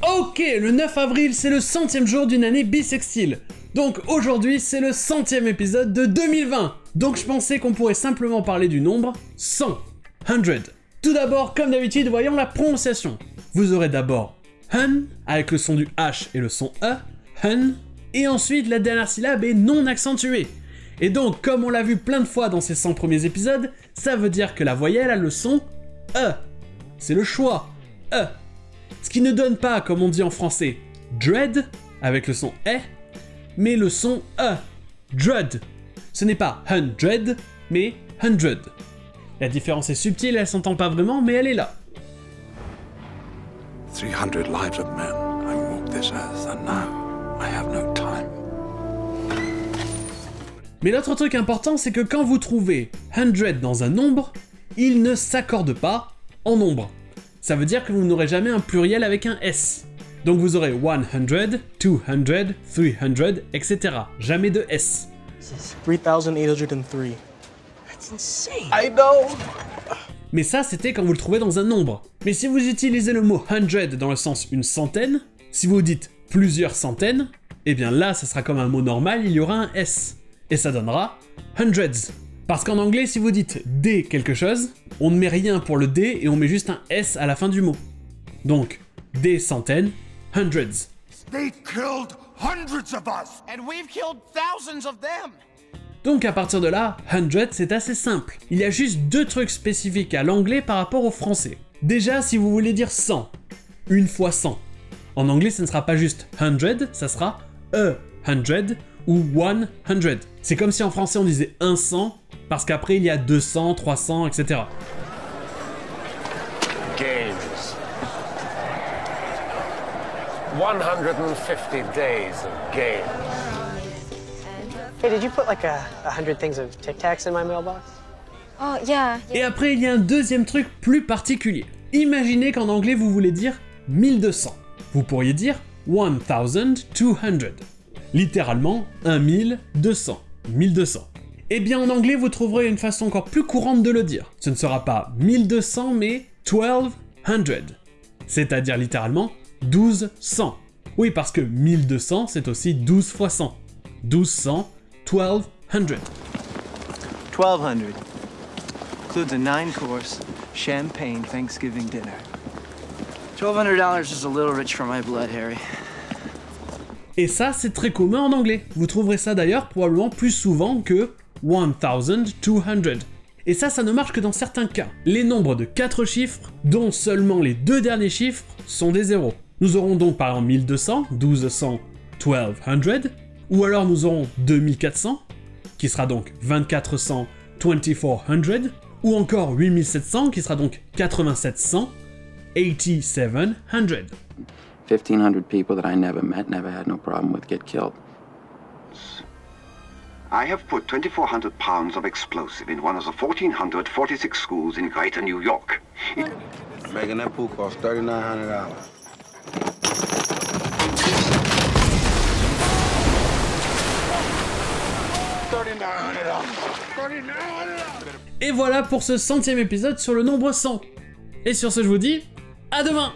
Ok, le 9 avril, c'est le 100e jour d'une année bissextile. Donc aujourd'hui, c'est le 100e épisode de 2020. Donc je pensais qu'on pourrait simplement parler du nombre 100. 100. Tout d'abord, comme d'habitude, voyons la prononciation. Vous aurez d'abord hun, avec le son du H et le son E, hun, et ensuite la dernière syllabe est non accentuée. Et donc, comme on l'a vu plein de fois dans ces 100 premiers épisodes, ça veut dire que la voyelle a le son E. C'est le choix, E. Ce qui ne donne pas, comme on dit en français, dread, avec le son E, mais le son E, dread. Ce n'est pas hundred, mais hundred. La différence est subtile, elle s'entend pas vraiment, mais elle est là. 300 lives of men I walk this earth, and now I have no time. Mais l'autre truc important, c'est que quand vous trouvez 100 dans un nombre, il ne s'accorde pas en nombre. Ça veut dire que vous n'aurez jamais un pluriel avec un S. Donc vous aurez 100, 200, 300, etc. Jamais de S. This is 3,803. That's insane. I know! Mais ça, c'était quand vous le trouvez dans un nombre. Mais si vous utilisez le mot 100 dans le sens une centaine, si vous dites plusieurs centaines, eh bien là, ça sera comme un mot normal, il y aura un S. Et ça donnera hundreds. Parce qu'en anglais, si vous dites des quelque chose, on ne met rien pour le D et on met juste un S à la fin du mot. Donc, des centaines, hundreds. They killed hundreds of us! And we've killed thousands of them! Donc à partir de là, 100 c'est assez simple. Il y a juste deux trucs spécifiques à l'anglais par rapport au français. Déjà, si vous voulez dire 100, une fois 100. En anglais, ce ne sera pas juste 100, ça sera a 100 ou 100. C'est comme si en français on disait un 100, parce qu'après il y a 200, 300, etc. Games. 150 days of games. Hey, did you put like 100 things of Tic Tacs in my mailbox? Oh, yeah. Et après, il y a un deuxième truc plus particulier. Imaginez qu'en anglais vous voulez dire 1200. Vous pourriez dire 1200. Littéralement 1200. 1200. Eh bien en anglais vous trouverez une façon encore plus courante de le dire. Ce ne sera pas 1200 mais 1200. C'est-à-dire littéralement 1200. Oui, parce que 1200 c'est aussi 12 fois 100. 1200, 1200. 1200 includes a 9-course champagne Thanksgiving dinner. $1,200 is a little rich for my blood, Harry. Et ça, c'est très commun en anglais. Vous trouverez ça d'ailleurs probablement plus souvent que 1200. Et ça ne marche que dans certains cas. Les nombres de 4 chiffres, dont seulement les deux derniers chiffres, sont des zéros. Nous aurons donc par exemple 1200, 1200, 1200, ou alors nous aurons 2400, qui sera donc 2400, 2400, ou encore 8700, qui sera donc 8700, 8700. 1,500 people that I never met, never had no problem with get killed. I have put 2,400 pounds of explosive in one of the 1,446 schools in Greater New York. Making that pool cost $3,900. Et voilà pour ce 100e épisode sur le nombre 100. Et sur ce, je vous dis à demain!